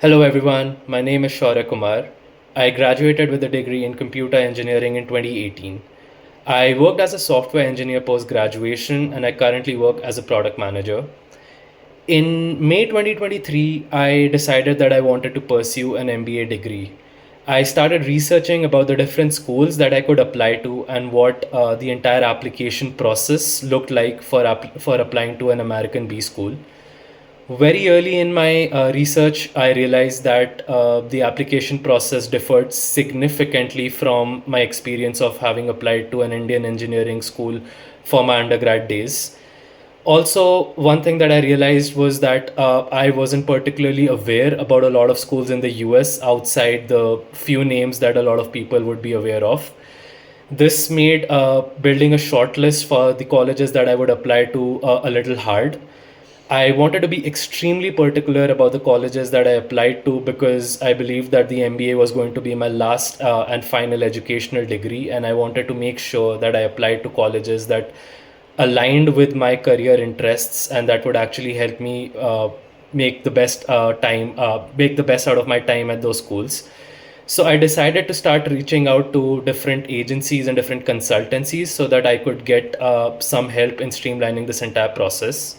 Hello everyone, my name is Shaurya. I graduated with a degree in computer engineering in 2018. I worked as a software engineer post graduation and I currently work as a product manager. In May 2023, I decided that I wanted to pursue an MBA degree. I started researching about the different schools that I could apply to and what the entire application process looked like for applying to an American B school. Very early in my research, I realized that the application process differed significantly from my experience of having applied to an Indian engineering school for my undergrad days. Also, one thing that I realized was that I wasn't particularly aware about a lot of schools in the US outside the few names that a lot of people would be aware of. This made building a shortlist for the colleges that I would apply to a little hard. I wanted to be extremely particular about the colleges that I applied to because I believed that the MBA was going to be my last and final educational degree, and I wanted to make sure that I applied to colleges that aligned with my career interests and that would actually help me make the best out of my time at those schools. So I decided to start reaching out to different agencies and different consultancies so that I could get some help in streamlining this entire process.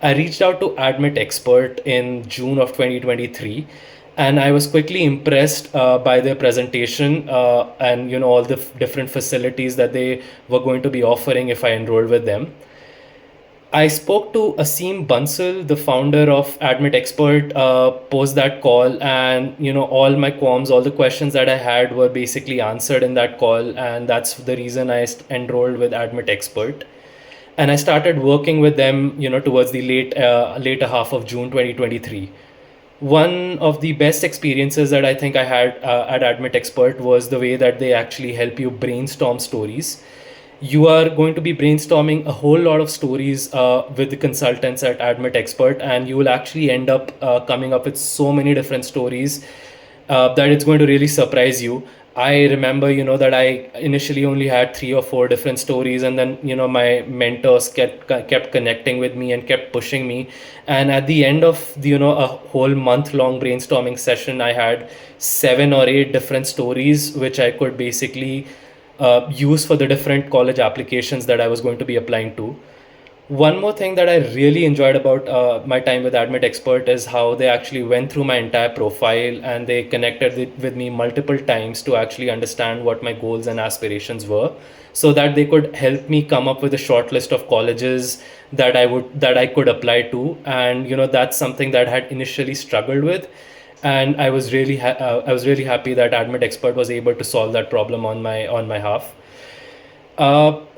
I reached out to Admit Expert in June of 2023, and I was quickly impressed by their presentation and all the different facilities that they were going to be offering if I enrolled with them. I spoke to Asim Bansal, the founder of Admit Expert, post that call, and all my qualms, all the questions that I had were basically answered in that call, and that's the reason I enrolled with Admit Expert. And I started working with them, towards the later half of June 2023. One of the best experiences that I think I had at Admit Expert was the way that they actually help you brainstorm stories. You are going to be brainstorming a whole lot of stories with the consultants at Admit Expert, and you will actually end up coming up with so many different stories that it's going to really surprise you. I remember, that I initially only had three or four different stories, and then my mentors kept connecting with me and kept pushing me. And at the end of a whole month long brainstorming session, I had seven or eight different stories which I could basically use for the different college applications that I was going to be applying to. One more thing that I really enjoyed about my time with Admit Expert is how they actually went through my entire profile and they connected with me multiple times to actually understand what my goals and aspirations were, so that they could help me come up with a short list of colleges that I could apply to. And that's something that I had initially struggled with, and I was really happy that Admit Expert was able to solve that problem on my half.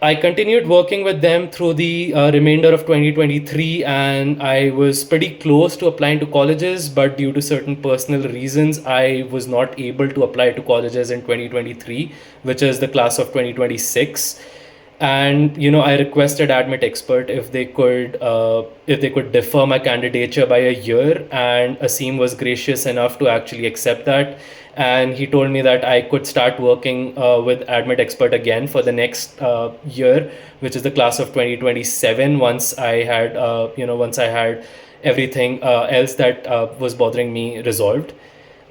I continued working with them through the remainder of 2023, and I was pretty close to applying to colleges, but due to certain personal reasons, I was not able to apply to colleges in 2023, which is the class of 2026. And I requested Admit Expert if they could defer my candidature by a year, and Asim was gracious enough to actually accept that. And he told me that I could start working with Admit Expert again for the next year, which is the class of 2027. Once I had everything else that was bothering me resolved.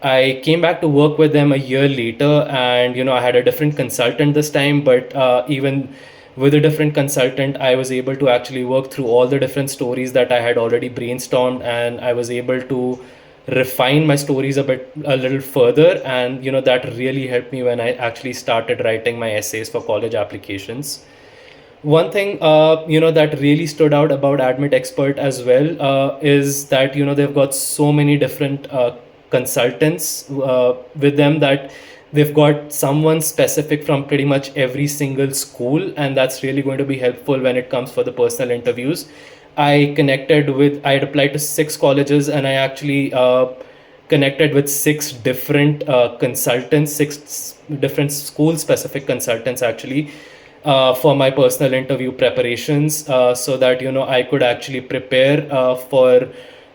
I came back to work with them a year later, and I had a different consultant this time. But even with a different consultant, I was able to actually work through all the different stories that I had already brainstormed, and I was able to refine my stories a little further. And that really helped me when I actually started writing my essays for college applications. One thing that really stood out about Admit Expert as well is that they've got so many different consultants with them, that they've got someone specific from pretty much every single school, and that's really going to be helpful when it comes for the personal interviews. I had applied to six colleges, and I actually connected with six different consultants, six different school specific consultants actually, for my personal interview preparations, so that I could actually prepare for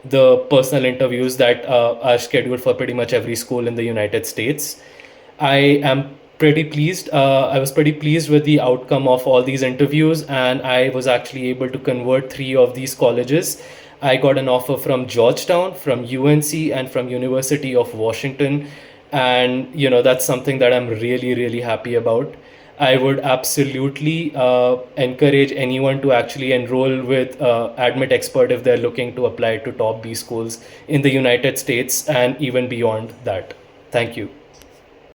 the personal interviews that are scheduled for pretty much every school in the United States. I am pretty pleased. I was pretty pleased with the outcome of all these interviews, and I was actually able to convert three of these colleges. I got an offer from Georgetown, from UNC, and from University of Washington, and that's something that I'm really really happy about. I would absolutely encourage anyone to actually enroll with Admit Expert if they're looking to apply to top B schools in the United States and even beyond that. Thank you.